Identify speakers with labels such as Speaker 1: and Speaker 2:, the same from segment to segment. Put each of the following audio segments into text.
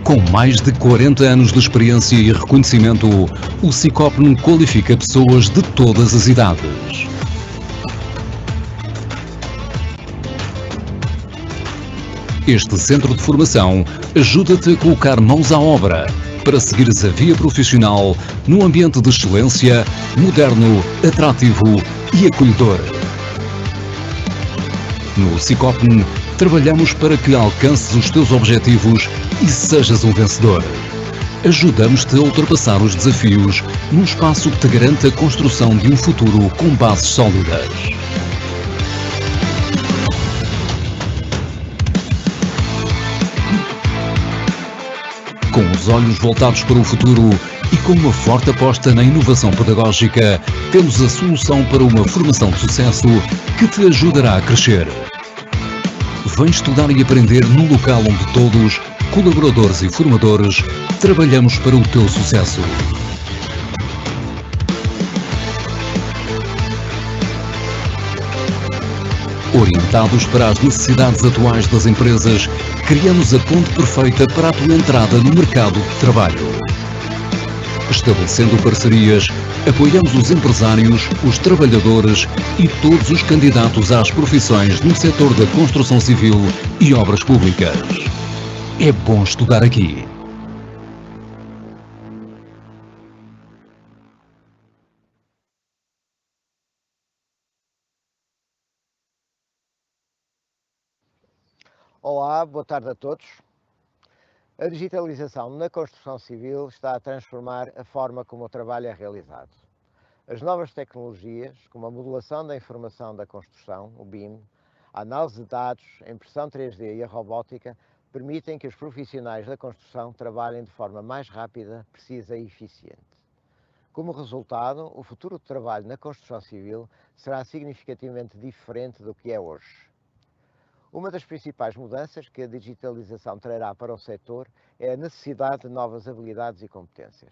Speaker 1: Com mais de 40 anos de experiência e reconhecimento, o Sicopn qualifica pessoas de todas as idades. Este centro de formação ajuda-te a colocar mãos à obra para seguires a via profissional num ambiente de excelência, moderno, atrativo e acolhedor. No Sicopn, trabalhamos para que alcances os teus objetivos e sejas um vencedor. Ajudamos-te a ultrapassar os desafios num espaço que te garante a construção de um futuro com bases sólidas. Com os olhos voltados para o futuro e com uma forte aposta na inovação pedagógica, temos a solução para uma formação de sucesso que te ajudará a crescer. Vem estudar e aprender num local onde todos, colaboradores e formadores, trabalhamos para o teu sucesso. Orientados para as necessidades atuais das empresas, criamos a ponte perfeita para a tua entrada no mercado de trabalho. Estabelecendo parcerias, apoiamos os empresários, os trabalhadores e todos os candidatos às profissões no setor da construção civil e obras públicas. É bom estudar aqui.
Speaker 2: Olá, boa tarde a todos. A digitalização na construção civil está a transformar a forma como o trabalho é realizado. As novas tecnologias, como a modelação da informação da construção, o BIM, a análise de dados, a impressão 3D e a robótica, permitem que os profissionais da construção trabalhem de forma mais rápida, precisa e eficiente. Como resultado, o futuro do trabalho na construção civil será significativamente diferente do que é hoje. Uma das principais mudanças que a digitalização trará para o setor é a necessidade de novas habilidades e competências.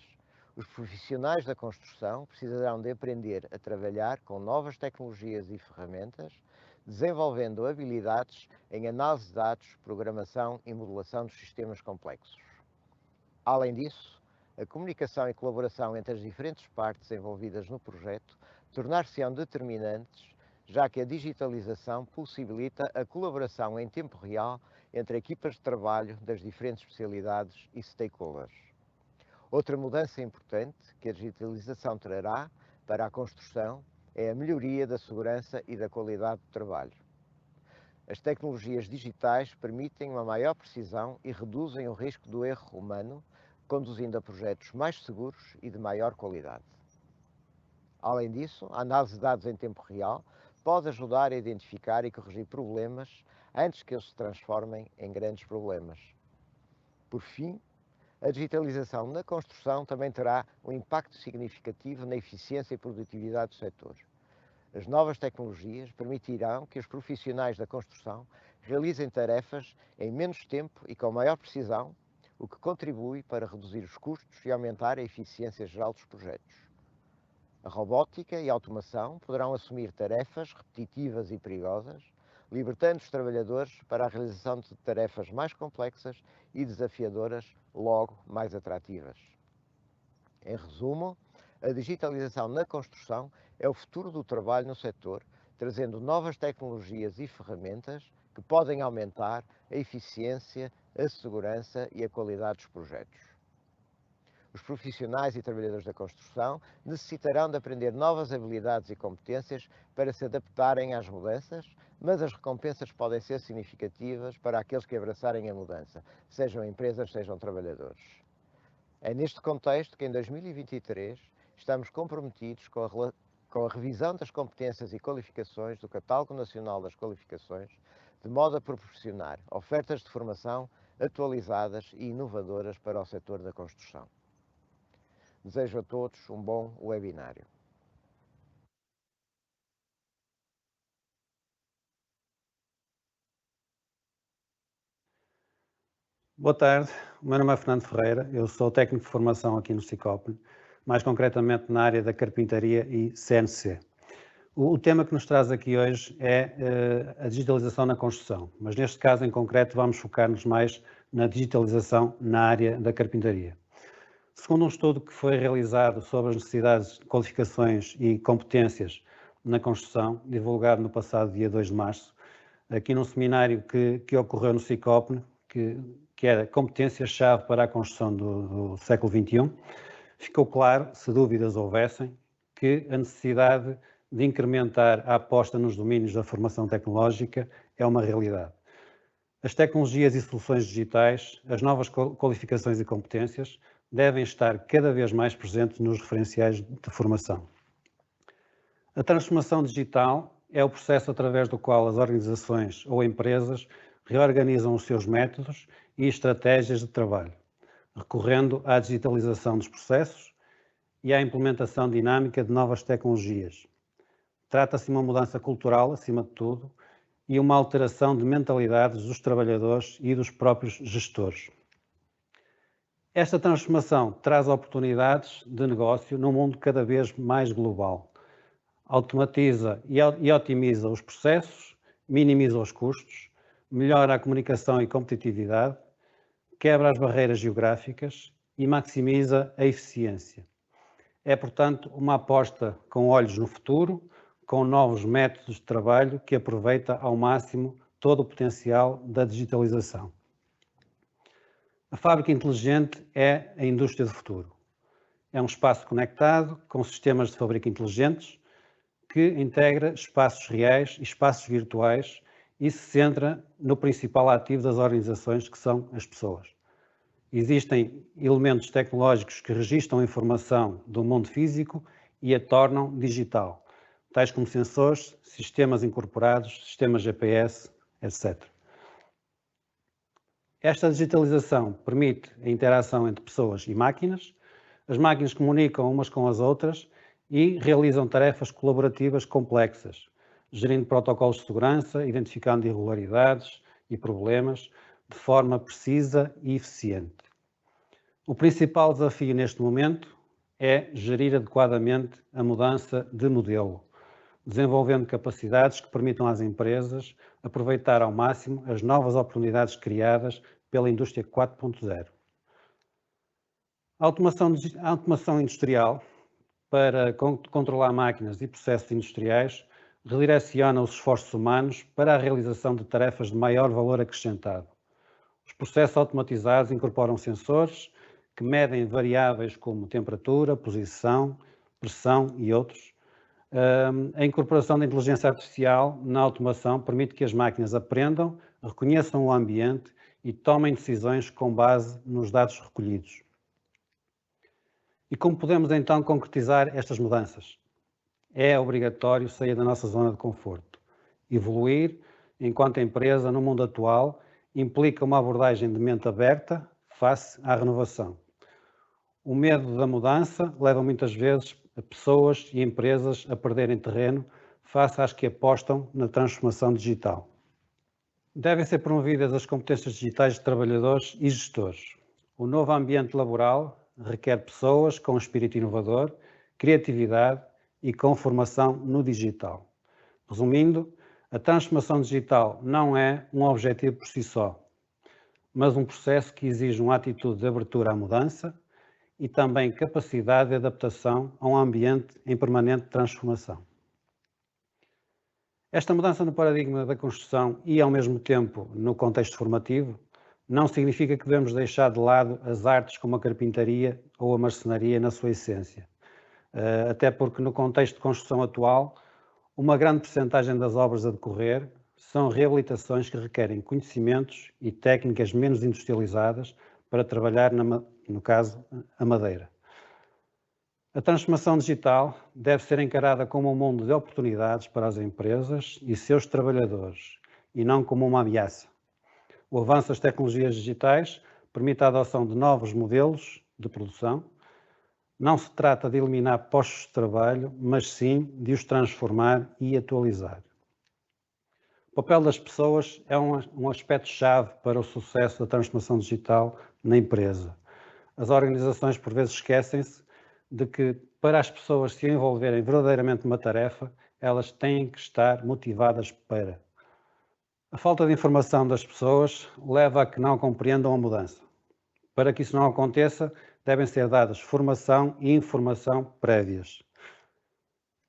Speaker 2: Os profissionais da construção precisarão de aprender a trabalhar com novas tecnologias e ferramentas, desenvolvendo habilidades em análise de dados, programação e modelação dos sistemas complexos. Além disso, a comunicação e colaboração entre as diferentes partes envolvidas no projeto tornar-se-ão determinantes, já que a digitalização possibilita a colaboração em tempo real entre equipas de trabalho das diferentes especialidades e stakeholders. Outra mudança importante que a digitalização trará para a construção é a melhoria da segurança e da qualidade do trabalho. As tecnologias digitais permitem uma maior precisão e reduzem o risco do erro humano, conduzindo a projetos mais seguros e de maior qualidade. Além disso, a análise de dados em tempo real pode ajudar a identificar e corrigir problemas antes que eles se transformem em grandes problemas. Por fim, a digitalização na construção também terá um impacto significativo na eficiência e produtividade do setor. As novas tecnologias permitirão que os profissionais da construção realizem tarefas em menos tempo e com maior precisão, o que contribui para reduzir os custos e aumentar a eficiência geral dos projetos. A robótica e a automação poderão assumir tarefas repetitivas e perigosas, libertando os trabalhadores para a realização de tarefas mais complexas e desafiadoras, logo mais atrativas. Em resumo, a digitalização na construção é o futuro do trabalho no setor, trazendo novas tecnologias e ferramentas que podem aumentar a eficiência, a segurança e a qualidade dos projetos. Os profissionais e trabalhadores da construção necessitarão de aprender novas habilidades e competências para se adaptarem às mudanças, mas as recompensas podem ser significativas para aqueles que abraçarem a mudança, sejam empresas, sejam trabalhadores. É neste contexto que em 2023 estamos comprometidos com a revisão das competências e qualificações do Catálogo Nacional das Qualificações, de modo a proporcionar ofertas de formação atualizadas e inovadoras para o setor da construção. Desejo a todos um bom webinário.
Speaker 3: Boa tarde, o meu nome é Fernando Ferreira, eu sou técnico de formação aqui no Sicopn, mais concretamente na área da carpintaria e CNC. O tema que nos traz aqui hoje é a digitalização na construção, mas neste caso em concreto vamos focar-nos mais na digitalização na área da carpintaria. Segundo um estudo que foi realizado sobre as necessidades de qualificações e competências na construção, divulgado no passado dia 2 de março, aqui num seminário que ocorreu no CICOPN, que era competências-chave para a construção do século XXI, ficou claro, se dúvidas houvessem, que a necessidade de incrementar a aposta nos domínios da formação tecnológica é uma realidade. As tecnologias e soluções digitais, as novas qualificações e competências devem estar cada vez mais presentes nos referenciais de formação. A transformação digital é o processo através do qual as organizações ou empresas reorganizam os seus métodos e estratégias de trabalho, recorrendo à digitalização dos processos e à implementação dinâmica de novas tecnologias. Trata-se de uma mudança cultural, acima de tudo, e uma alteração de mentalidades dos trabalhadores e dos próprios gestores. Esta transformação traz oportunidades de negócio num mundo cada vez mais global. Automatiza e otimiza os processos, minimiza os custos, melhora a comunicação e competitividade, quebra as barreiras geográficas e maximiza a eficiência. É, portanto, uma aposta com olhos no futuro, com novos métodos de trabalho que aproveita ao máximo todo o potencial da digitalização. A fábrica inteligente é a indústria do futuro. É um espaço conectado com sistemas de fábrica inteligentes que integra espaços reais e espaços virtuais e se centra no principal ativo das organizações, que são as pessoas. Existem elementos tecnológicos que registram a informação do mundo físico e a tornam digital, tais como sensores, sistemas incorporados, sistemas GPS, etc. Esta digitalização permite a interação entre pessoas e máquinas. As máquinas comunicam umas com as outras e realizam tarefas colaborativas complexas, gerindo protocolos de segurança, identificando irregularidades e problemas de forma precisa e eficiente. O principal desafio neste momento é gerir adequadamente a mudança de modelo, desenvolvendo capacidades que permitam às empresas aproveitar ao máximo as novas oportunidades criadas pela indústria 4.0. A automação industrial, para controlar máquinas e processos industriais, redireciona os esforços humanos para a realização de tarefas de maior valor acrescentado. Os processos automatizados incorporam sensores que medem variáveis como temperatura, posição, pressão e outros. A incorporação da inteligência artificial na automação permite que as máquinas aprendam, reconheçam o ambiente e tomem decisões com base nos dados recolhidos. E como podemos então concretizar estas mudanças? É obrigatório sair da nossa zona de conforto. Evoluir, enquanto empresa, no mundo atual, implica uma abordagem de mente aberta face à renovação. O medo da mudança leva muitas vezes a pessoas e empresas a perderem terreno face às que apostam na transformação digital. Devem ser promovidas as competências digitais de trabalhadores e gestores. O novo ambiente laboral requer pessoas com espírito inovador, criatividade e com formação no digital. Resumindo, a transformação digital não é um objetivo por si só, mas um processo que exige uma atitude de abertura à mudança e também capacidade de adaptação a um ambiente em permanente transformação. Esta mudança no paradigma da construção e, ao mesmo tempo, no contexto formativo, não significa que devemos deixar de lado as artes como a carpintaria ou a marcenaria na sua essência. Até porque, no contexto de construção atual, uma grande percentagem das obras a decorrer são reabilitações que requerem conhecimentos e técnicas menos industrializadas para trabalhar, no caso, a madeira. A transformação digital deve ser encarada como um mundo de oportunidades para as empresas e seus trabalhadores, e não como uma ameaça. O avanço das tecnologias digitais permite a adoção de novos modelos de produção. Não se trata de eliminar postos de trabalho, mas sim de os transformar e atualizar. O papel das pessoas é um aspecto-chave para o sucesso da transformação digital na empresa. As organizações, por vezes, esquecem-se de que, para as pessoas se envolverem verdadeiramente numa tarefa, elas têm que estar motivadas para. A falta de informação das pessoas leva a que não compreendam a mudança. Para que isso não aconteça, devem ser dadas formação e informação prévias.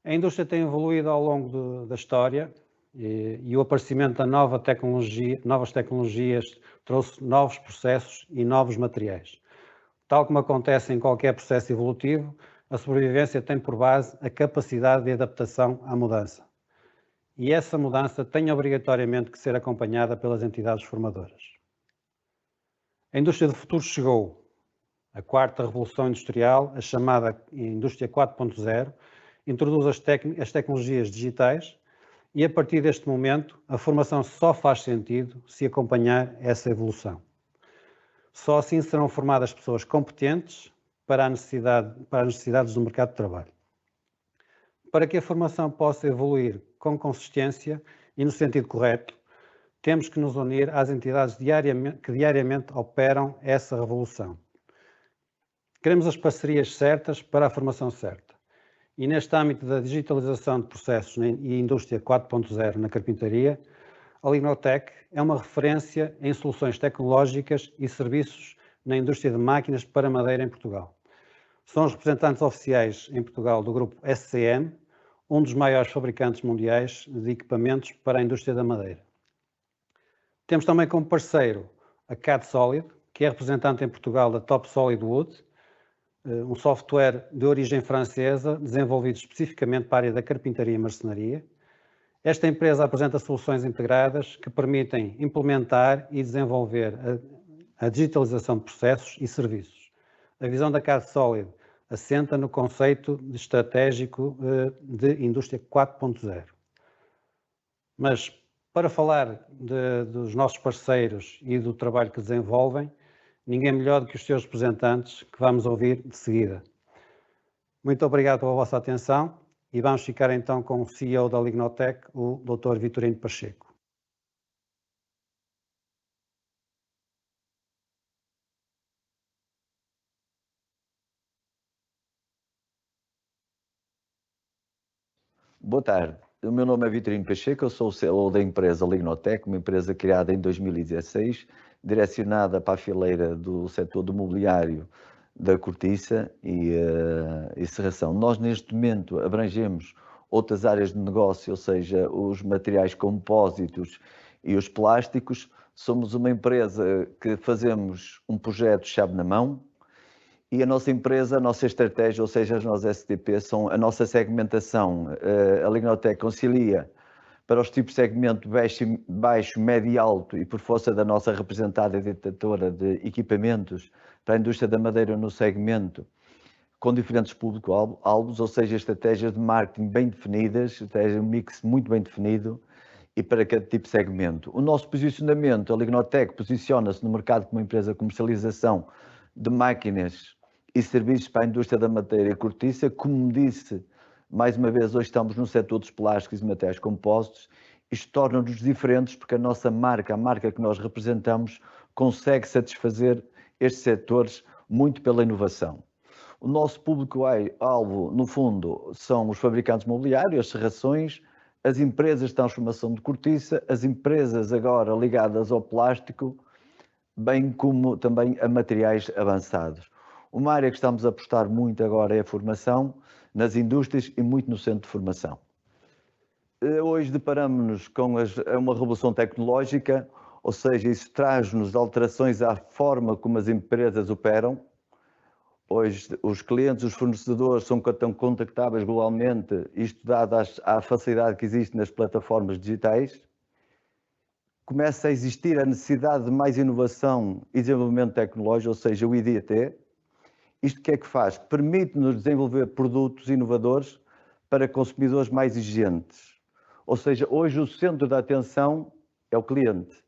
Speaker 3: A indústria tem evoluído ao longo da história e o aparecimento da novas tecnologias trouxe novos processos e novos materiais. Tal como acontece em qualquer processo evolutivo, a sobrevivência tem por base a capacidade de adaptação à mudança. E essa mudança tem obrigatoriamente que ser acompanhada pelas entidades formadoras. A indústria do futuro chegou. A quarta revolução industrial, a chamada Indústria 4.0, introduz as tecnologias digitais e, a partir deste momento, a formação só faz sentido se acompanhar essa evolução. Só assim serão formadas pessoas competentes para as necessidades do mercado de trabalho. Para que a formação possa evoluir com consistência e no sentido correto, temos que nos unir às entidades que diariamente operam essa revolução. Queremos as parcerias certas para a formação certa. E neste âmbito da digitalização de processos e indústria 4.0 na carpintaria, a Lignotec é uma referência em soluções tecnológicas e serviços na indústria de máquinas para madeira em Portugal. São os representantes oficiais em Portugal do grupo SCM, um dos maiores fabricantes mundiais de equipamentos para a indústria da madeira. Temos também como parceiro a CAD Solid, que é representante em Portugal da Top Solid Wood, um software de origem francesa desenvolvido especificamente para a área da carpintaria e marcenaria. Esta empresa apresenta soluções integradas que permitem implementar e desenvolver a digitalização de processos e serviços. A visão da CAD Solid assenta no conceito estratégico de indústria 4.0. Mas para falar dos nossos parceiros e do trabalho que desenvolvem, ninguém melhor do que os seus representantes, que vamos ouvir de seguida. Muito obrigado pela vossa atenção e vamos ficar então com o CEO da Lignotec, o Dr. Vitorino Pacheco.
Speaker 4: Boa tarde, o meu nome é Vitorino Pacheco, eu sou o CEO da empresa Lignotec, uma empresa criada em 2016, direcionada para a fileira do setor do mobiliário, da cortiça e serração. Nós neste momento abrangemos outras áreas de negócio, ou seja, os materiais compósitos e os plásticos. Somos uma empresa que fazemos um projeto chave na mão, e a nossa empresa, a nossa estratégia, ou seja, as nossas STP, são a nossa segmentação. A Lignotec concilia para os tipos de segmento baixo, médio e alto, e por força da nossa representada e detentora de equipamentos para a indústria da madeira no segmento, com diferentes público-alvos, ou seja, estratégias de marketing bem definidas, estratégia um mix muito bem definido e para cada tipo de segmento. O nosso posicionamento, a Lignotec posiciona-se no mercado como empresa de comercialização de máquinas e serviços para a indústria da madeira e cortiça. Como disse, mais uma vez, hoje estamos no setor dos plásticos e materiais compostos. Isto torna-nos diferentes porque a nossa marca, a marca que nós representamos, consegue satisfazer estes setores muito pela inovação. O nosso público-alvo, no fundo, são os fabricantes mobiliários, as serrações, as empresas de transformação de cortiça, as empresas agora ligadas ao plástico, bem como também a materiais avançados. Uma área que estamos a apostar muito agora é a formação nas indústrias e muito no centro de formação. Hoje deparamos-nos com uma revolução tecnológica, ou seja, isso traz-nos alterações à forma como as empresas operam. Hoje os clientes, os fornecedores são tão contactáveis globalmente, isto dado à facilidade que existe nas plataformas digitais. Começa a existir a necessidade de mais inovação e desenvolvimento tecnológico, ou seja, o IDT. Isto o que é que faz? Permite-nos desenvolver produtos inovadores para consumidores mais exigentes. Ou seja, hoje o centro da atenção é o cliente.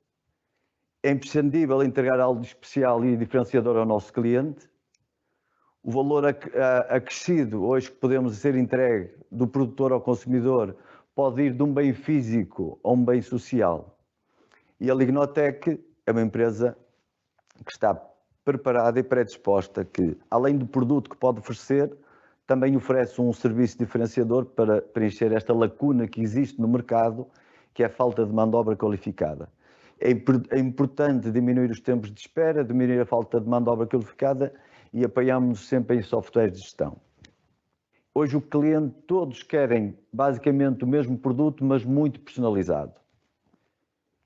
Speaker 4: É imprescindível entregar algo especial e diferenciador ao nosso cliente. O valor acrescido hoje que podemos ser entregue do produtor ao consumidor pode ir de um bem físico a um bem social. E a Lignotec é uma empresa que está preparada e predisposta que, além do produto que pode oferecer, também oferece um serviço diferenciador para preencher esta lacuna que existe no mercado, que é a falta de mão de obra qualificada. É importante diminuir os tempos de espera, diminuir a falta de mão de obra qualificada e apoiamos-nos sempre em softwares de gestão. Hoje o cliente, todos querem basicamente o mesmo produto, mas muito personalizado.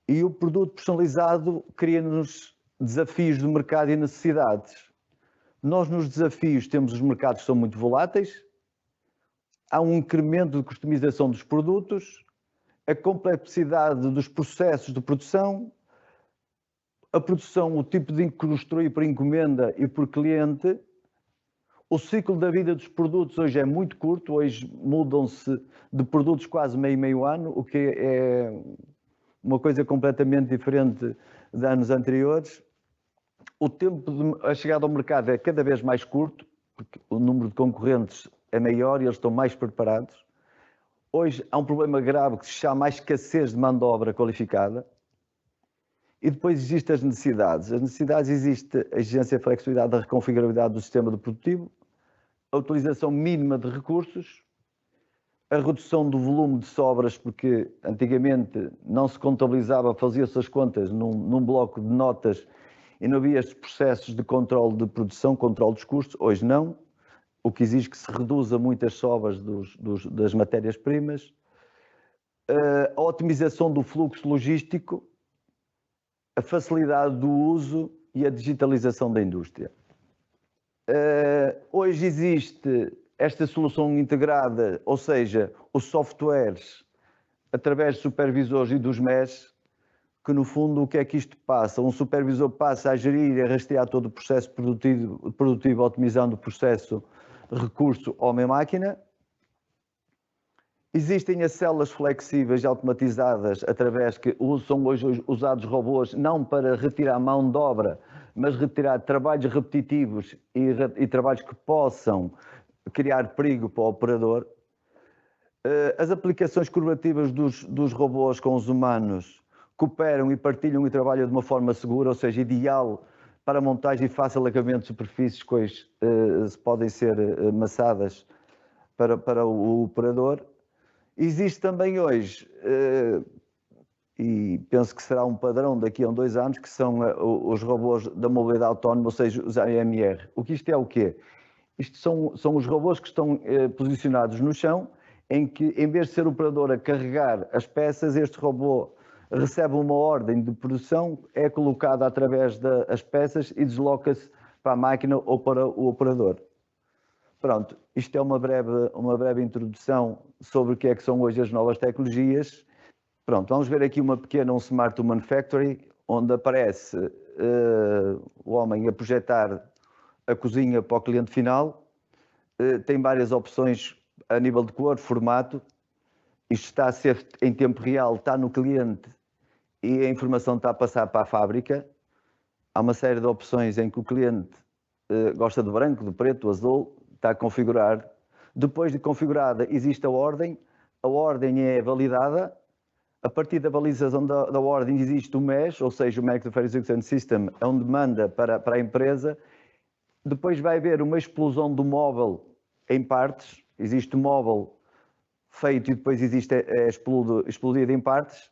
Speaker 4: E o produto personalizado cria-nos desafios do mercado e necessidades. Nós nos desafios temos os mercados que são muito voláteis, há um incremento de customização dos produtos, a complexidade dos processos de produção, a produção, o tipo de construir por encomenda e por cliente, o ciclo da vida dos produtos hoje é muito curto, hoje mudam-se de produtos quase meio ano, o que é uma coisa completamente diferente de anos anteriores. O tempo de a chegada ao mercado é cada vez mais curto, porque o número de concorrentes é maior e eles estão mais preparados. Hoje há um problema grave que se chama a escassez de mão de obra qualificada. E depois existem as necessidades. As necessidades existe a exigência e a flexibilidade da reconfigurabilidade do sistema de produtivo, a utilização mínima de recursos, a redução do volume de sobras, porque antigamente não se contabilizava, fazia-se as contas num bloco de notas e não havia estes processos de controle de produção, controle dos custos. Hoje não, o que exige que se reduza muito as sobras das matérias-primas, a otimização do fluxo logístico, a facilidade do uso e a digitalização da indústria. Hoje existe esta solução integrada, ou seja, os softwares, através de supervisores e dos MES, que no fundo o que é que isto passa? Um supervisor passa a gerir e a rastrear todo o processo produtivo otimizando o processo recurso homem-máquina. Existem as células flexíveis e automatizadas através que são hoje usados robôs não para retirar mão de obra, mas retirar trabalhos repetitivos e trabalhos que possam criar perigo para o operador. As aplicações colaborativas dos robôs com os humanos cooperam e partilham e trabalham de uma forma segura, ou seja, ideal para montagem e fácil acabamento de superfícies que hoje podem ser amassadas para o operador. Existe também hoje, e penso que será um padrão daqui a 2 anos, que são os robôs da mobilidade autónoma, ou seja, os AMR. O que isto é o quê? Isto são os robôs que estão posicionados no chão, em que, em vez de ser o operador a carregar as peças, este robô recebe uma ordem de produção, é colocada através das peças e desloca-se para a máquina ou para o operador. Pronto, isto é uma breve introdução sobre o que é que são hoje as novas tecnologias. Pronto, vamos ver aqui um Smart Human Factory, onde aparece o homem a projetar a cozinha para o cliente final. Tem várias opções a nível de cor, formato. Isto está a ser em tempo real, está no cliente e a informação está a passar para a fábrica. Há uma série de opções em que o cliente gosta de branco, de preto, azul, está a configurar. Depois de configurada, existe a ordem é validada. A partir da validação da ordem existe o MES, ou seja, o Manufacturing System, onde manda para a empresa. Depois vai haver uma explosão do móvel em partes. Existe o móvel feito e depois existe explodido em partes,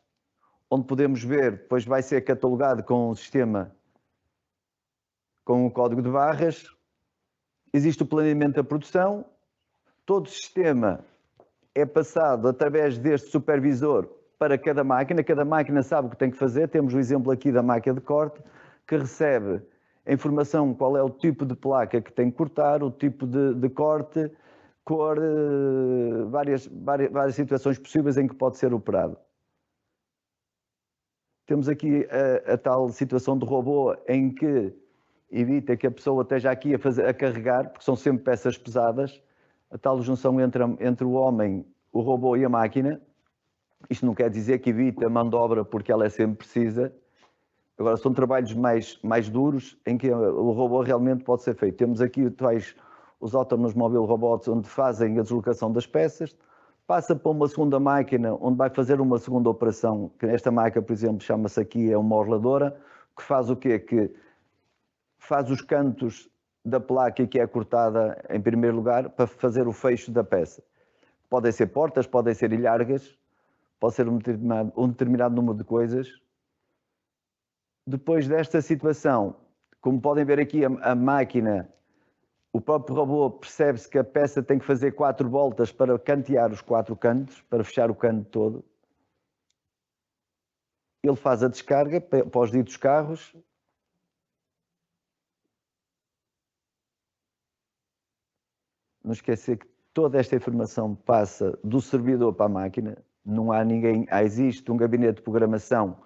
Speaker 4: onde podemos ver, depois vai ser catalogado com um sistema, com um código de barras. Existe o planeamento da produção. Todo o sistema é passado através deste supervisor para cada máquina sabe o que tem que fazer. Temos o exemplo aqui da máquina de corte, que recebe a informação qual é o tipo de placa que tem que cortar, o tipo de corte, cor, várias situações possíveis em que pode ser operado. Temos aqui a tal situação do robô em que evita que a pessoa esteja aqui a carregar, porque são sempre peças pesadas, a tal junção entre o homem, o robô e a máquina. Isto não quer dizer que evite a mão de obra, porque ela é sempre precisa. Agora, são trabalhos mais duros, em que o robô realmente pode ser feito. Temos aqui os autónomos mobile robots, onde fazem a deslocação das peças, passa para uma segunda máquina, onde vai fazer uma segunda operação, que esta máquina, por exemplo, chama-se aqui, é uma orladora, que faz o quê? Que faz os cantos da placa que é cortada em primeiro lugar para fazer o fecho da peça. Podem ser portas, podem ser ilhargas, pode ser um determinado número de coisas. Depois desta situação, como podem ver aqui, a máquina, o próprio robô percebe-se que a peça tem que fazer 4 voltas para cantear os 4 cantos, para fechar o canto todo. Ele faz a descarga para os ditos carros. Não esquecer que toda esta informação passa do servidor para a máquina. Não há ninguém, existe um gabinete de programação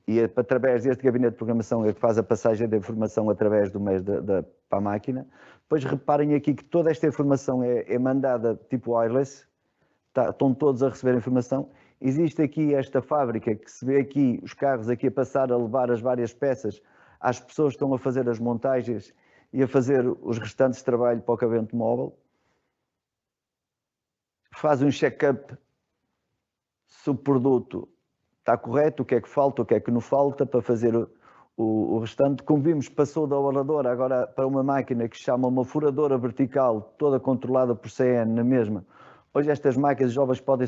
Speaker 4: e através deste gabinete de programação é que faz a passagem da informação através do MES para a máquina. Depois reparem aqui que toda esta informação é mandada tipo wireless, estão todos a receber a informação. Existe aqui esta fábrica que se vê aqui, os carros aqui a passar a levar as várias peças, as pessoas estão a fazer as montagens e a fazer os restantes de trabalho para o acabamento móvel. Faz um check-up se o produto está correto, o que é que falta, o que é que não falta para fazer o restante. Como vimos, passou da oradora agora para uma máquina que se chama uma furadora vertical, toda controlada por CN na mesma. Hoje estas máquinas jovens podem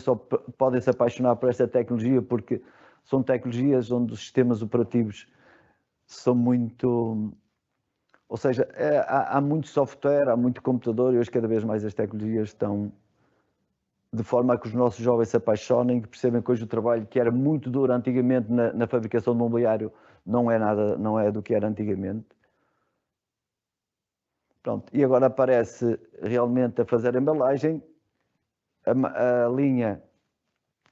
Speaker 4: se apaixonar por esta tecnologia porque são tecnologias onde os sistemas operativos são muito... Ou seja, há muito software, há muito computador e hoje cada vez mais as tecnologias estão de forma a que os nossos jovens se apaixonem, que percebem que hoje o trabalho que era muito duro antigamente na fabricação de mobiliário não é do que era antigamente. Pronto, e agora aparece realmente a fazer a embalagem, a linha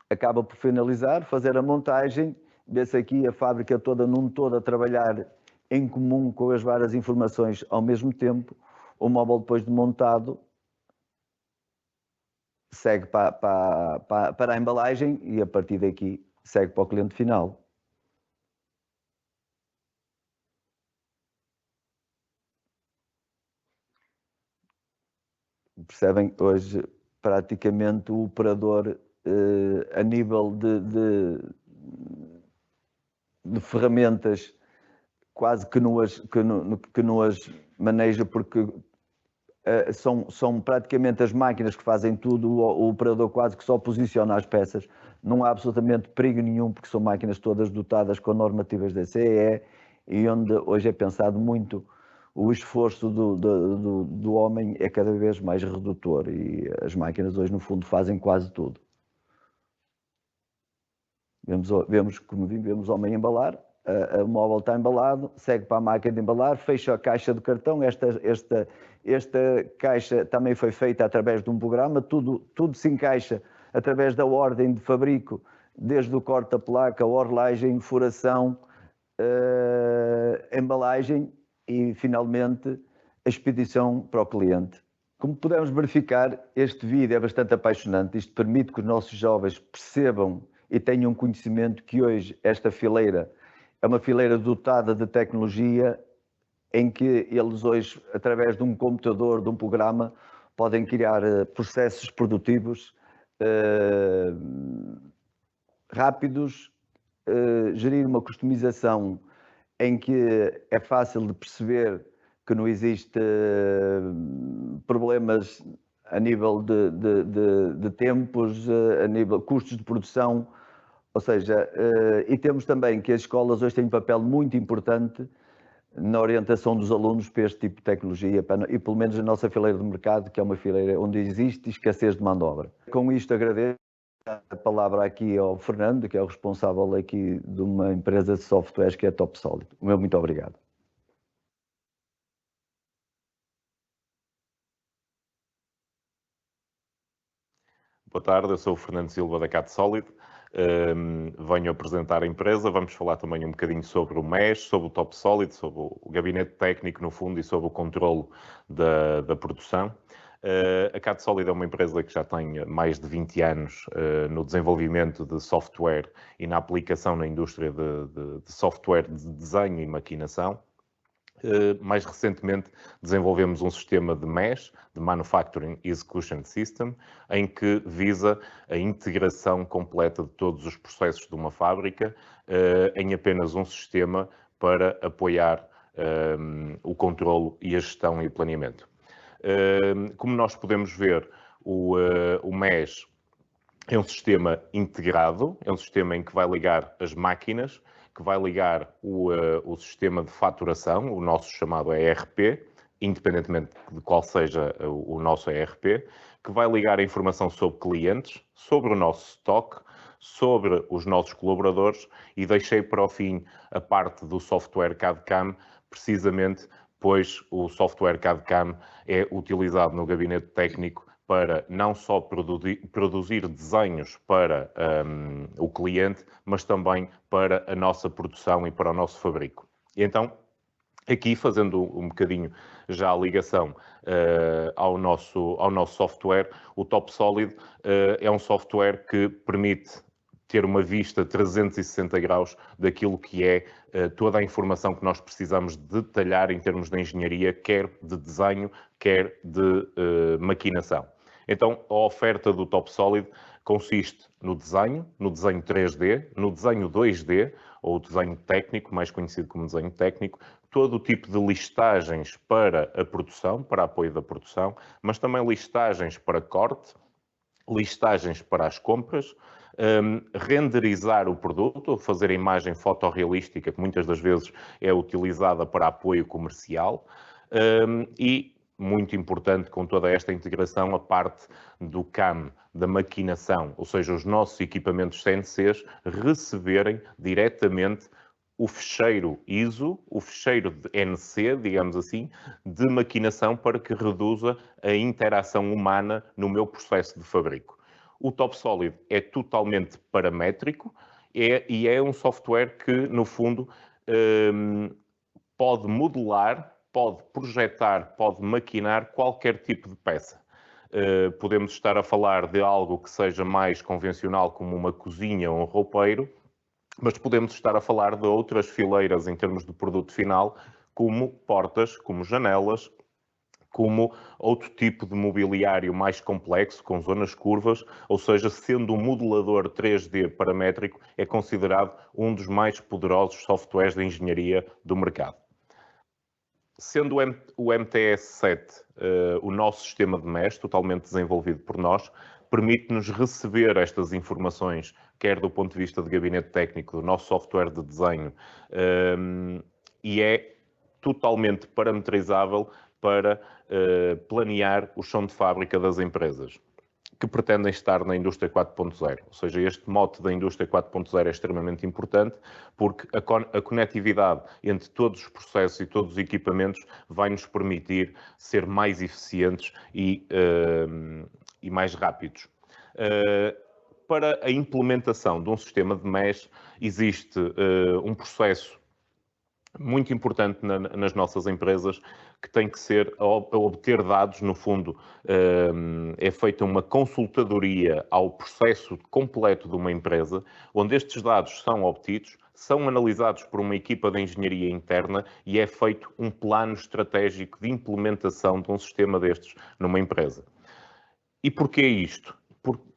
Speaker 4: acaba por finalizar, fazer a montagem, vê-se aqui a fábrica toda num todo a trabalhar em comum com as várias informações ao mesmo tempo. O móvel depois de montado segue para a embalagem e a partir daqui segue para o cliente final. Percebem, hoje praticamente o operador a nível de ferramentas quase que não as maneja porque são praticamente as máquinas que fazem tudo, o operador quase que só posiciona as peças. Não há absolutamente perigo nenhum, porque são máquinas todas dotadas com normativas da CE e onde hoje é pensado muito o esforço do homem é cada vez mais redutor e as máquinas hoje no fundo fazem quase tudo. Vemos o homem embalar, o móvel está embalado, segue para a máquina de embalar, fecha a caixa de cartão. Esta caixa também foi feita através de um programa, tudo se encaixa através da ordem de fabrico, desde o corte da placa, a orlagem, furação, embalagem e finalmente a expedição para o cliente. Como podemos verificar, este vídeo é bastante apaixonante. Isto permite que os nossos jovens percebam e tenham conhecimento que hoje esta fileira é uma fileira dotada de tecnologia em que eles hoje, através de um computador, de um programa, podem criar processos produtivos rápidos, gerir uma customização em que é fácil de perceber que não existe problemas a nível de tempos, a nível de custos de produção. Ou seja, e temos também que as escolas hoje têm um papel muito importante na orientação dos alunos para este tipo de tecnologia e pelo menos a nossa fileira de mercado, que é uma fileira onde existe escassez de mão de obra. Com isto agradeço a palavra aqui ao Fernando, que é o responsável aqui de uma empresa de softwares que é TopSolid. O meu muito obrigado.
Speaker 5: Boa tarde, eu sou o Fernando Silva da CATSolid. Venho apresentar a empresa, vamos falar também um bocadinho sobre o MES, sobre o TopSolid, sobre o gabinete técnico no fundo e sobre o controlo da produção. A CATSolid é uma empresa que já tem mais de 20 anos no desenvolvimento de software e na aplicação na indústria de software de desenho e maquinação. Mais recentemente desenvolvemos um sistema de MES, de Manufacturing Execution System, em que visa a integração completa de todos os processos de uma fábrica em apenas um sistema para apoiar o controlo e a gestão e o planeamento. Como nós podemos ver, o MES é um sistema integrado, é um sistema em que vai ligar as máquinas, que vai ligar o sistema de faturação, o nosso chamado ERP, independentemente de qual seja o nosso ERP, que vai ligar a informação sobre clientes, sobre o nosso stock, sobre os nossos colaboradores, e deixei para o fim a parte do software CAD/CAM, precisamente pois o software CAD/CAM é utilizado no gabinete técnico para não só produzir desenhos para o cliente, mas também para a nossa produção e para o nosso fabrico. E então, aqui, fazendo um bocadinho já a ligação ao nosso software, o TopSolid é um software que permite ter uma vista 360 graus daquilo que é toda a informação que nós precisamos detalhar em termos de engenharia, quer de desenho, quer de maquinação. Então, a oferta do TopSolid consiste no desenho 3D, no desenho 2D, ou desenho técnico, mais conhecido como desenho técnico, todo o tipo de listagens para a produção, para apoio da produção, mas também listagens para corte, listagens para as compras, renderizar o produto, fazer a imagem fotorrealística, que muitas das vezes é utilizada para apoio comercial, e, muito importante com toda esta integração, a parte do CAM, da maquinação, ou seja, os nossos equipamentos CNCs receberem diretamente o fecheiro ISO, o fecheiro de NC, digamos assim, de maquinação, para que reduza a interação humana no meu processo de fabrico. O TopSolid é totalmente paramétrico e é um software que, no fundo, pode modelar, pode projetar, pode maquinar qualquer tipo de peça. Podemos estar a falar de algo que seja mais convencional, como uma cozinha ou um roupeiro, mas podemos estar a falar de outras fileiras em termos de produto final, como portas, como janelas, como outro tipo de mobiliário mais complexo, com zonas curvas, ou seja, sendo um modelador 3D paramétrico, é considerado um dos mais poderosos softwares de engenharia do mercado. Sendo o MTS7 o nosso sistema de MES, totalmente desenvolvido por nós, permite-nos receber estas informações, quer do ponto de vista de gabinete técnico, do nosso software de desenho, e é totalmente parametrizável para planear o chão de fábrica das empresas que pretendem estar na indústria 4.0. Ou seja, este mote da indústria 4.0 é extremamente importante, porque a conectividade entre todos os processos e todos os equipamentos vai nos permitir ser mais eficientes e mais rápidos. Para a implementação de um sistema de MES, existe um processo muito importante nas nossas empresas, que tem que ser a obter dados. No fundo, é feita uma consultadoria ao processo completo de uma empresa, onde estes dados são obtidos, são analisados por uma equipa de engenharia interna e é feito um plano estratégico de implementação de um sistema destes numa empresa. E porquê isto?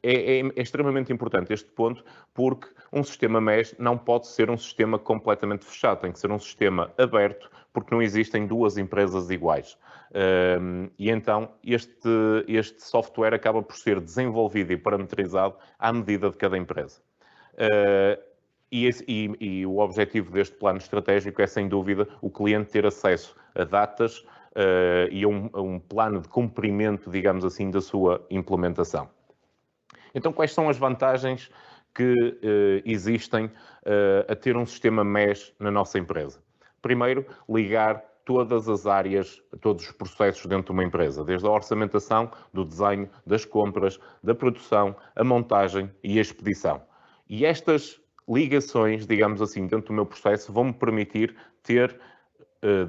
Speaker 5: É extremamente importante este ponto, porque um sistema MES não pode ser um sistema completamente fechado, tem que ser um sistema aberto, porque não existem duas empresas iguais. E então este software acaba por ser desenvolvido e parametrizado à medida de cada empresa. E o objetivo deste plano estratégico é, sem dúvida, o cliente ter acesso a datas e a um plano de cumprimento, digamos assim, da sua implementação. Então, quais são as vantagens que existem a ter um sistema MES na nossa empresa? Primeiro, ligar todas as áreas, todos os processos dentro de uma empresa, desde a orçamentação, do desenho, das compras, da produção, a montagem e a expedição. E estas ligações, digamos assim, dentro do meu processo, vão-me permitir ter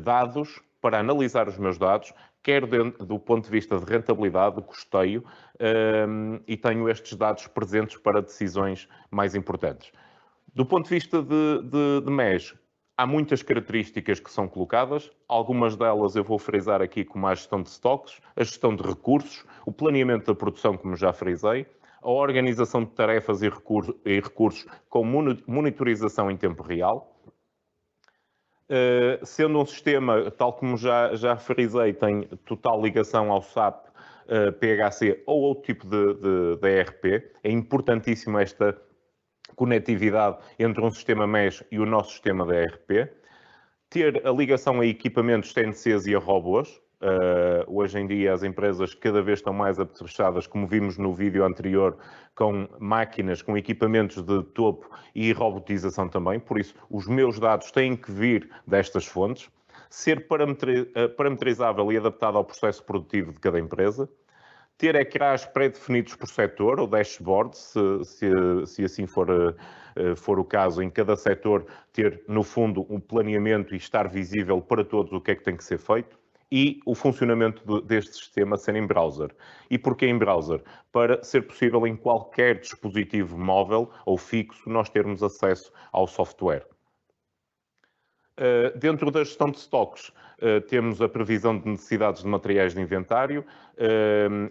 Speaker 5: dados para analisar os meus dados, quer do ponto de vista de rentabilidade, de custeio, e tenho estes dados presentes para decisões mais importantes. Do ponto de vista de MES, há muitas características que são colocadas, algumas delas eu vou frisar aqui, como a gestão de estoques, a gestão de recursos, o planeamento da produção, como já frisei, a organização de tarefas e recursos com monitorização em tempo real, Sendo um sistema, tal como já frisei, tem total ligação ao SAP, PHC ou outro tipo de ERP. É importantíssimo esta conectividade entre um sistema MES e o nosso sistema de ERP. Ter a ligação a equipamentos CNCs e a robôs. Hoje em dia as empresas cada vez estão mais apetrechadas, como vimos no vídeo anterior, com máquinas, com equipamentos de topo e robotização também. Por isso, os meus dados têm que vir destas fontes. Ser parametrizável e adaptado ao processo produtivo de cada empresa. Ter ecrãs pré-definidos por setor, ou dashboard, se assim for o caso, em cada setor ter, no fundo, um planeamento e estar visível para todos o que é que tem que ser feito. E o funcionamento deste sistema ser em browser. E porquê em browser? Para ser possível em qualquer dispositivo móvel ou fixo nós termos acesso ao software. Dentro da gestão de estoques, temos a previsão de necessidades de materiais de inventário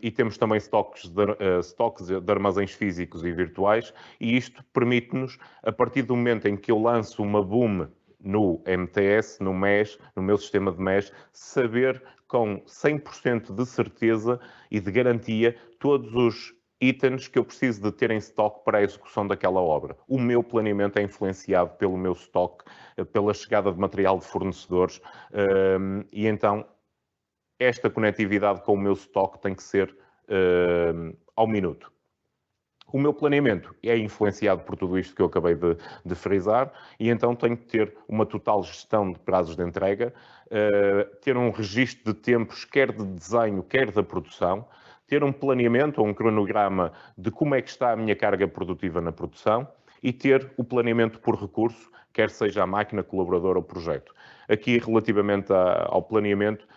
Speaker 5: e temos também estoques de armazéns físicos e virtuais, e isto permite-nos, a partir do momento em que eu lanço uma boom no MTS, no MES, no meu sistema de MES, saber com 100% de certeza e de garantia todos os itens que eu preciso de ter em stock para a execução daquela obra. O meu planeamento é influenciado pelo meu stock, pela chegada de material de fornecedores, e então esta conectividade com o meu stock tem que ser ao minuto. O meu planeamento é influenciado por tudo isto que eu acabei de frisar, e então tenho que ter uma total gestão de prazos de entrega, ter um registro de tempos, quer de desenho, quer da produção, ter um planeamento ou um cronograma de como é que está a minha carga produtiva na produção e ter o planeamento por recurso, quer seja a máquina, colaborador ou projeto. Aqui, relativamente ao planeamento,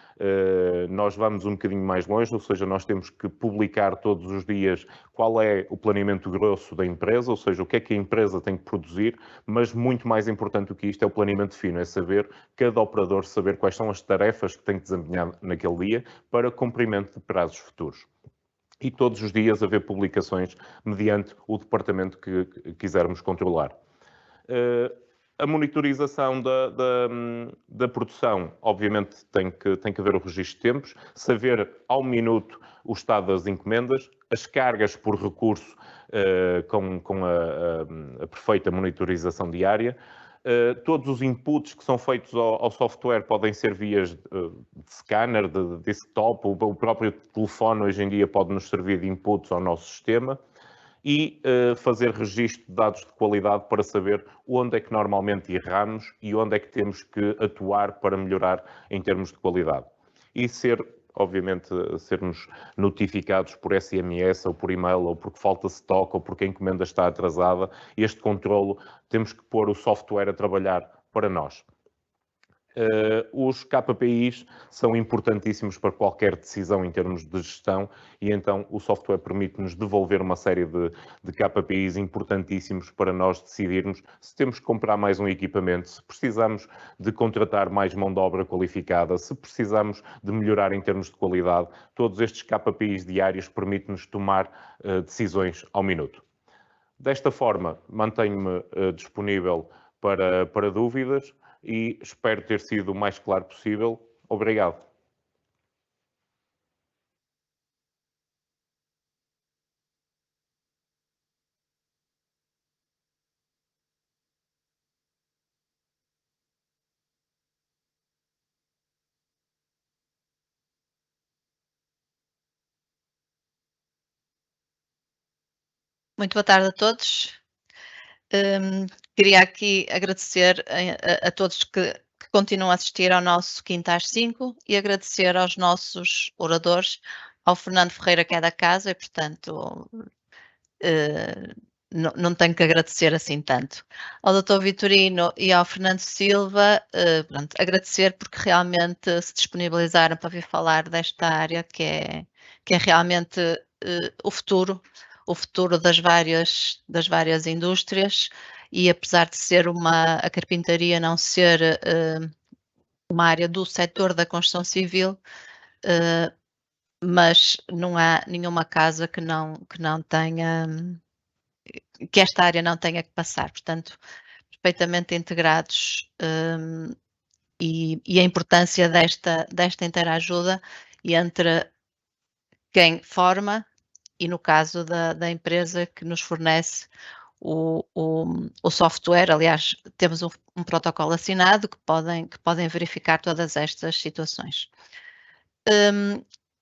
Speaker 5: nós vamos um bocadinho mais longe, ou seja, nós temos que publicar todos os dias qual é o planeamento grosso da empresa, ou seja, o que é que a empresa tem que produzir, mas muito mais importante do que isto é o planeamento fino, é saber, cada operador saber quais são as tarefas que tem que desempenhar naquele dia para cumprimento de prazos futuros. E todos os dias haver publicações mediante o departamento que quisermos controlar. A monitorização da produção, obviamente, tem que haver o registro de tempos, saber ao minuto o estado das encomendas, as cargas por recurso com a perfeita monitorização diária. Todos os inputs que são feitos ao software podem ser vias de scanner, de desktop, o próprio telefone hoje em dia pode nos servir de inputs ao nosso sistema, e fazer registro de dados de qualidade para saber onde é que normalmente erramos e onde é que temos que atuar para melhorar em termos de qualidade. E sermos notificados por SMS ou por e-mail, ou porque falta stock, ou porque a encomenda está atrasada. Este controlo, temos que pôr o software a trabalhar para nós. Os KPIs são importantíssimos para qualquer decisão em termos de gestão, e então o software permite-nos devolver uma série de KPIs importantíssimos para nós decidirmos se temos que comprar mais um equipamento, se precisamos de contratar mais mão de obra qualificada, se precisamos de melhorar em termos de qualidade. Todos estes KPIs diários permitem-nos tomar decisões ao minuto. Desta forma, mantenho-me disponível para dúvidas e espero ter sido o mais claro possível. Obrigado.
Speaker 6: Muito boa tarde a todos. Queria aqui agradecer a todos que continuam a assistir ao nosso Quinta às 5 e agradecer aos nossos oradores, ao Fernando Ferreira, que é da casa, e portanto não tenho que agradecer assim tanto. Ao Dr. Vitorino e ao Fernando Silva, agradecer porque realmente se disponibilizaram para vir falar desta área que é realmente o futuro das várias indústrias, e apesar de ser a carpintaria não ser uma área do setor da construção civil, mas não há nenhuma casa que não tenha, que esta área não tenha que passar, portanto, perfeitamente integrados a importância desta interajuda entre quem forma e, no caso da empresa que nos fornece o software. Aliás, temos um protocolo assinado que podem verificar todas estas situações.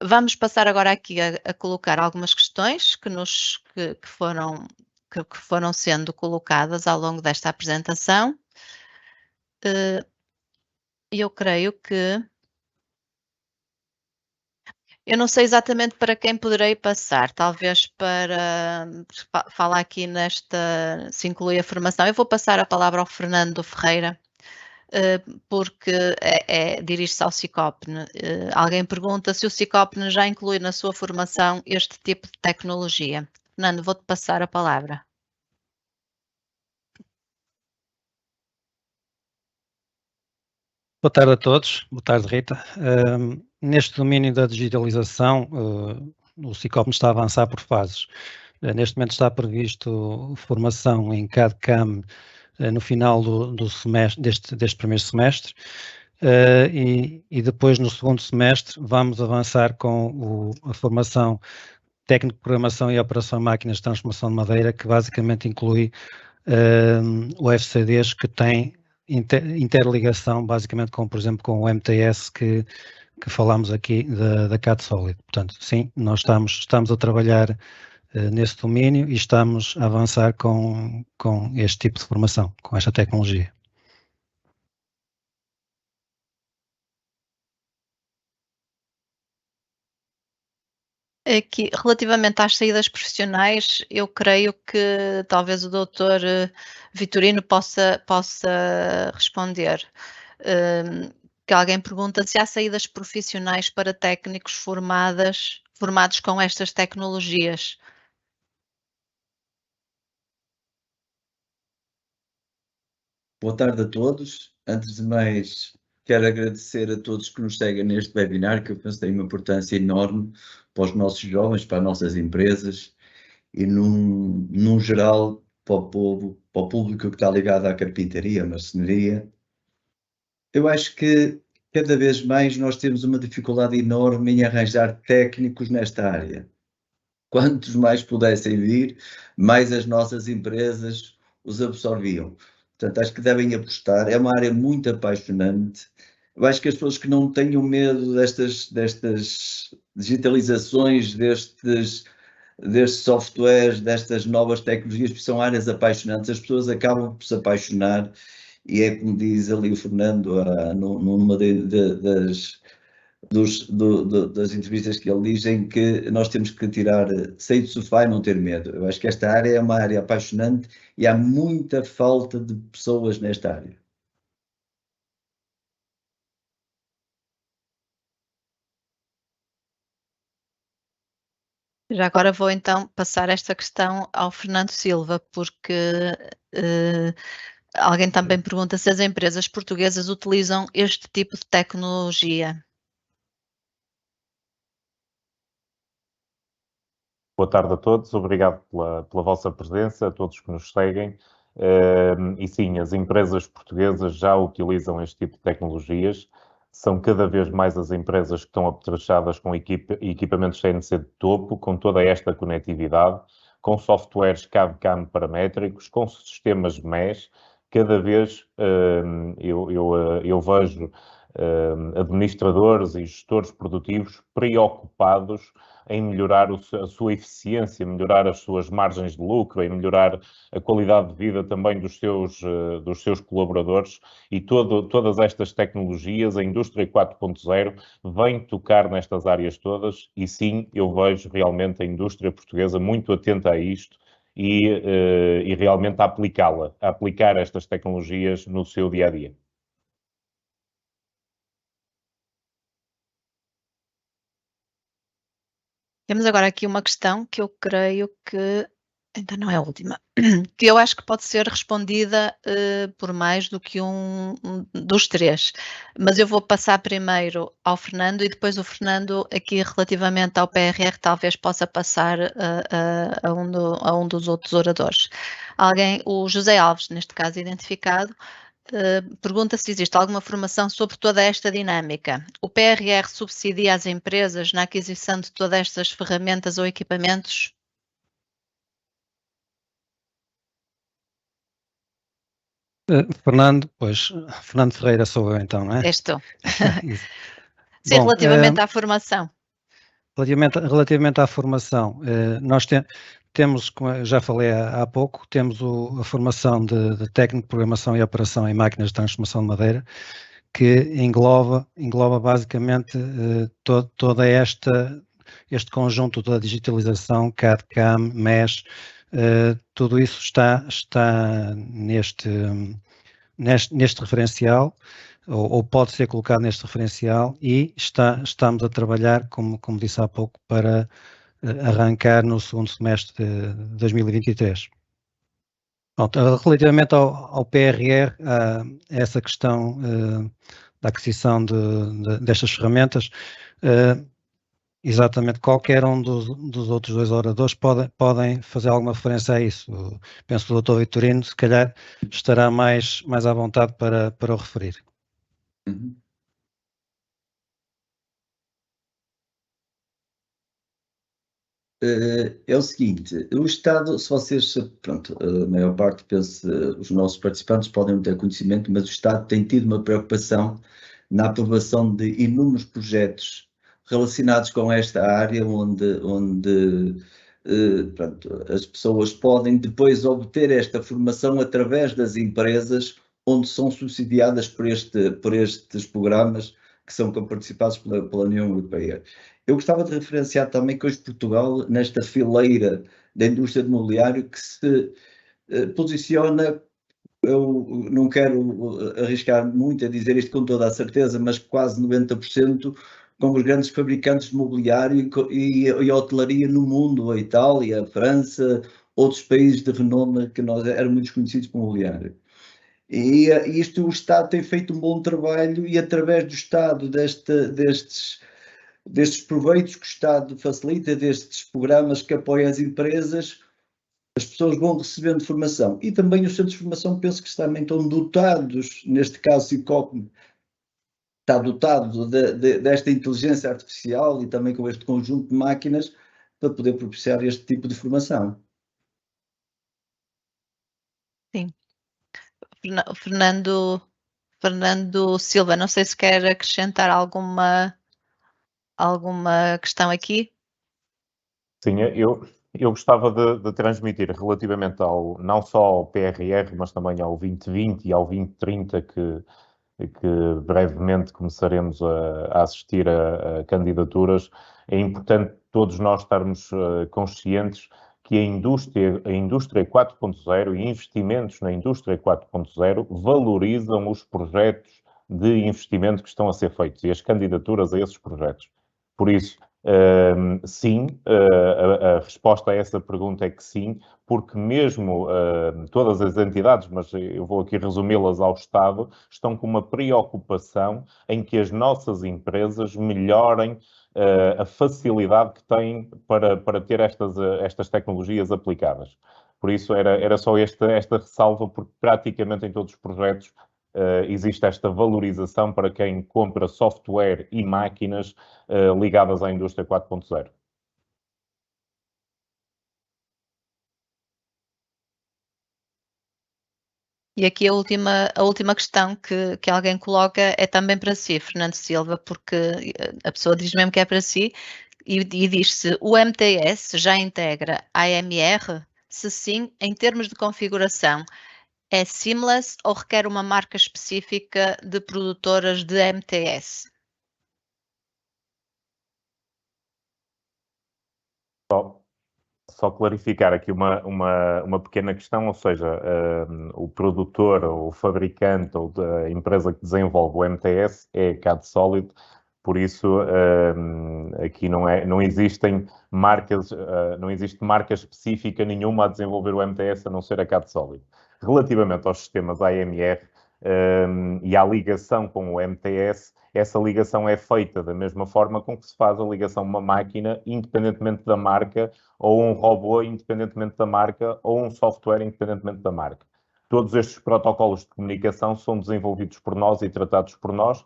Speaker 6: Vamos passar agora aqui a colocar algumas questões que foram sendo colocadas ao longo desta apresentação. Eu creio que... Eu não sei exatamente para quem poderei passar, talvez para falar aqui se inclui a formação. Eu vou passar a palavra ao Fernando Ferreira, porque dirige-se ao Cicopne. Alguém pergunta se o Cicopne já inclui na sua formação este tipo de tecnologia. Fernando, vou-te passar a palavra.
Speaker 3: Boa tarde a todos. Boa tarde, Rita. Neste domínio da digitalização, o Cicopne está a avançar por fases. Neste momento está previsto formação em CAD/CAM no final do semestre, deste primeiro semestre, e depois no segundo semestre vamos avançar com a formação técnico de programação e operação de máquinas de transformação de madeira, que basicamente inclui o FCDs que tem interligação basicamente com, por exemplo, com o MTS que falámos aqui da CAD Solid. Portanto, sim, nós estamos a trabalhar nesse domínio e estamos a avançar com este tipo de formação, com esta tecnologia.
Speaker 6: Aqui, relativamente às saídas profissionais, eu creio que talvez o doutor Vitorino possa responder. Que alguém pergunta se há saídas profissionais para técnicos formados com estas tecnologias.
Speaker 4: Boa tarde a todos. Antes de mais, quero agradecer a todos que nos seguem neste webinar, que eu penso que tem uma importância enorme para os nossos jovens, para as nossas empresas e, num geral, para o público que está ligado à carpintaria, à marcenaria. Eu acho que cada vez mais nós temos uma dificuldade enorme em arranjar técnicos nesta área. Quantos mais pudessem vir, mais as nossas empresas os absorviam. Portanto, acho que devem apostar. É uma área muito apaixonante. Eu acho que as pessoas que não tenham medo destas digitalizações, destes softwares, destas novas tecnologias, porque são áreas apaixonantes, as pessoas acabam por se apaixonar e é como diz ali o Fernando, numa das entrevistas que ele diz, em que nós temos que sair do sofá e não ter medo. Eu acho que esta área é uma área apaixonante e há muita falta de pessoas nesta área.
Speaker 6: Já agora vou então passar esta questão ao Fernando Silva, porque alguém também pergunta se as empresas portuguesas utilizam este tipo de tecnologia.
Speaker 5: Boa tarde a todos, obrigado pela vossa presença, a todos que nos seguem. E sim, as empresas portuguesas já utilizam este tipo de tecnologias. São cada vez mais as empresas que estão apetrechadas com equipamentos CNC de topo, com toda esta conectividade, com softwares CAD/CAM paramétricos, com sistemas MES. Cada vez eu vejo administradores e gestores produtivos preocupados em melhorar a sua eficiência, melhorar as suas margens de lucro, em melhorar a qualidade de vida também dos seus colaboradores, e todas estas tecnologias, a indústria 4.0, vem tocar nestas áreas todas, e sim, eu vejo realmente a indústria portuguesa muito atenta a isto e realmente a aplicar estas tecnologias no seu dia-a-dia.
Speaker 6: Temos agora aqui uma questão que eu creio que ainda não é a última, que eu acho que pode ser respondida por mais do que um dos três, mas eu vou passar primeiro ao Fernando e depois o Fernando, aqui relativamente ao PRR, talvez possa passar a um dos outros oradores. O José Alves, neste caso identificado, Pergunta se existe alguma formação sobre toda esta dinâmica. O PRR subsidia as empresas na aquisição de todas estas ferramentas ou equipamentos?
Speaker 3: Fernando Ferreira sou eu então, não é?
Speaker 6: És tu. Sim,
Speaker 3: Bom,
Speaker 6: relativamente à formação.
Speaker 3: Relativamente à formação, nós temos, como já falei há pouco, temos a formação de técnico de programação e operação em máquinas de transformação de madeira, que engloba basicamente todo este conjunto da digitalização, CAD, CAM, MES, tudo isso está neste referencial, ou pode ser colocado neste referencial, e estamos a trabalhar, como disse há pouco, para arrancar no segundo semestre de 2023. Pronto, relativamente ao PRR, essa questão da aquisição destas ferramentas, exatamente qualquer um dos outros dois oradores podem fazer alguma referência a isso. Penso que o Dr. Vitorino, se calhar, estará mais à vontade para o referir.
Speaker 7: Uhum. É o seguinte, o Estado, se vocês, pronto, a maior parte, penso, os nossos participantes podem não ter conhecimento, mas o Estado tem tido uma preocupação na aprovação de inúmeros projetos relacionados com esta área, onde pronto, as pessoas podem depois obter esta formação através das empresas onde são subsidiadas por estes programas que são participados pela União Europeia. Eu gostava de referenciar também que hoje Portugal, nesta fileira da indústria de mobiliário, que se posiciona, eu não quero arriscar muito a dizer isto com toda a certeza, mas quase 90% com os grandes fabricantes de mobiliário e a hotelaria no mundo, a Itália, a França, outros países de renome que nós éramos muito conhecidos por mobiliário. E isto o Estado tem feito um bom trabalho, e através do Estado destes proveitos que o Estado facilita, destes programas que apoiam as empresas, as pessoas vão recebendo formação. E também os centros de formação, penso que também estão dotados, neste caso o CICOP está dotado desta inteligência artificial e também com este conjunto de máquinas para poder propiciar este tipo de formação.
Speaker 6: Sim. Fernando Silva, não sei se quer acrescentar alguma questão aqui.
Speaker 5: Sim, eu gostava de transmitir relativamente não só ao PRR, mas também ao 2020 e ao 2030, que brevemente começaremos a assistir a candidaturas. É importante todos nós estarmos conscientes que a indústria 4.0 e investimentos na indústria 4.0 valorizam os projetos de investimento que estão a ser feitos e as candidaturas a esses projetos. Por isso, sim, a resposta a essa pergunta é que sim, porque mesmo todas as entidades, mas eu vou aqui resumi-las ao Estado, estão com uma preocupação em que as nossas empresas melhorem a facilidade que têm para ter estas tecnologias aplicadas. Por isso era só esta ressalva, porque praticamente em todos os projetos existe esta valorização para quem compra software e máquinas ligadas à indústria 4.0.
Speaker 6: E aqui a última questão que alguém coloca é também para si, Fernando Silva, porque a pessoa diz mesmo que é para si e diz-se: o MTS já integra AMR? Se sim, em termos de configuração, é seamless ou requer uma marca específica de produtoras de MTS?
Speaker 5: Só clarificar aqui uma pequena questão, ou seja, o produtor ou o fabricante ou a empresa que desenvolve o MTS é CAD Solid, por isso aqui não existem marcas, não existe marca específica nenhuma a desenvolver o MTS a não ser a CAD Solid. Relativamente aos sistemas AMR e à ligação com o MTS, essa ligação é feita da mesma forma com que se faz a ligação a uma máquina, independentemente da marca, ou um robô, independentemente da marca, ou um software, independentemente da marca. Todos estes protocolos de comunicação são desenvolvidos por nós e tratados por nós,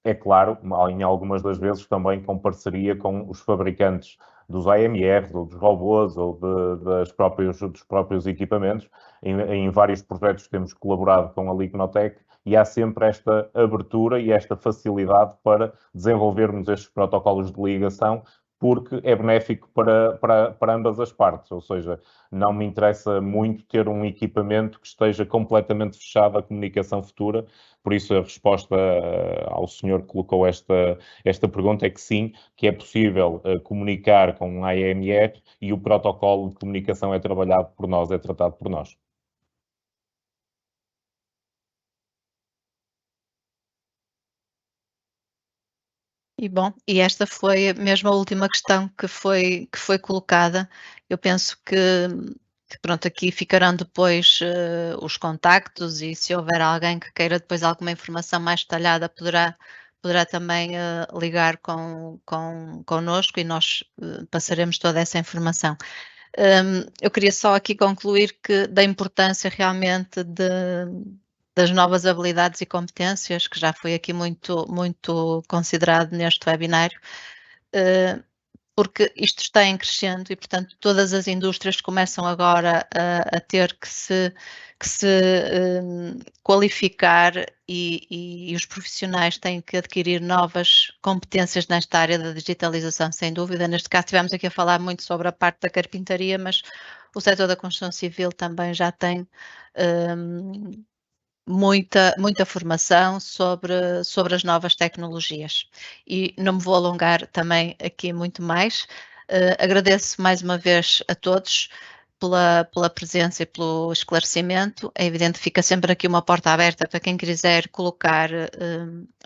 Speaker 5: é claro, em algumas das vezes também com parceria com os fabricantes dos AMRs, ou dos robôs, ou dos próprios equipamentos. Em vários projetos temos colaborado com a Lignotec e há sempre esta abertura e esta facilidade para desenvolvermos estes protocolos de ligação, porque é benéfico para ambas as partes, ou seja, não me interessa muito ter um equipamento que esteja completamente fechado à comunicação futura, por isso a resposta ao senhor que colocou esta pergunta é que sim, que é possível comunicar com um AMR e o protocolo de comunicação é trabalhado por nós, é tratado por nós.
Speaker 6: E bom, e esta foi mesmo a última questão que foi colocada. Eu penso que pronto, aqui ficarão depois os contactos e se houver alguém que queira depois alguma informação mais detalhada poderá também ligar connosco e nós passaremos toda essa informação. Eu queria só aqui concluir da importância realmente das novas habilidades e competências, que já foi aqui muito considerado neste webinário, porque isto está em crescendo e, portanto, todas as indústrias começam agora a ter que se qualificar e os profissionais têm que adquirir novas competências nesta área da digitalização, sem dúvida. Neste caso, estivemos aqui a falar muito sobre a parte da carpintaria, mas o setor da construção civil também já tem muita formação sobre as novas tecnologias. E não me vou alongar também aqui muito mais. Agradeço mais uma vez a todos pela presença e pelo esclarecimento. É evidente que fica sempre aqui uma porta aberta para quem quiser colocar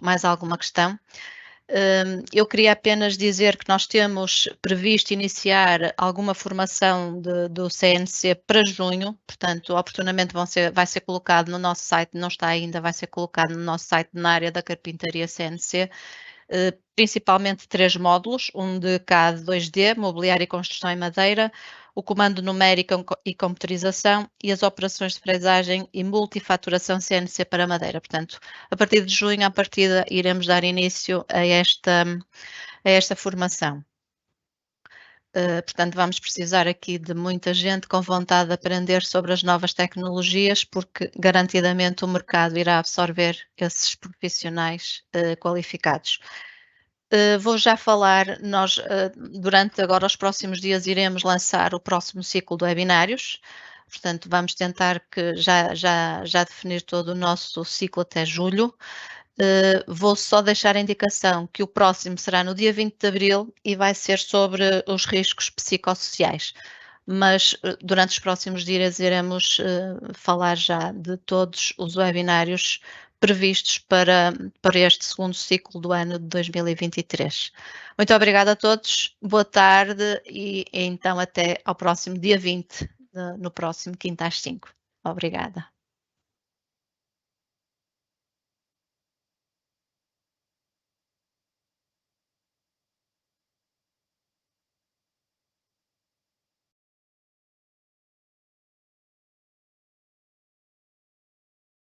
Speaker 6: mais alguma questão. Eu queria apenas dizer que nós temos previsto iniciar alguma formação do CNC para junho, portanto, oportunamente vai ser colocado no nosso site, não está ainda, vai ser colocado no nosso site na área da carpintaria CNC, principalmente 3 módulos, um de CAD 2D, mobiliário e construção em madeira, o comando numérico e computerização e as operações de fresagem e multifaturação CNC para madeira. Portanto, a partir de junho, à partida, iremos dar início a esta formação. Portanto, vamos precisar aqui de muita gente com vontade de aprender sobre as novas tecnologias, porque garantidamente o mercado irá absorver esses profissionais qualificados. Vou já falar, nós durante agora os próximos dias iremos lançar o próximo ciclo de webinários, portanto vamos tentar que já definir todo o nosso ciclo até julho. Vou só deixar a indicação que o próximo será no dia 20 de abril e vai ser sobre os riscos psicossociais, mas durante os próximos dias iremos falar já de todos os webinários previstos para este segundo ciclo do ano de 2023. Muito obrigada a todos, boa tarde e então até ao próximo dia 20, no próximo quinta às 5. Obrigada.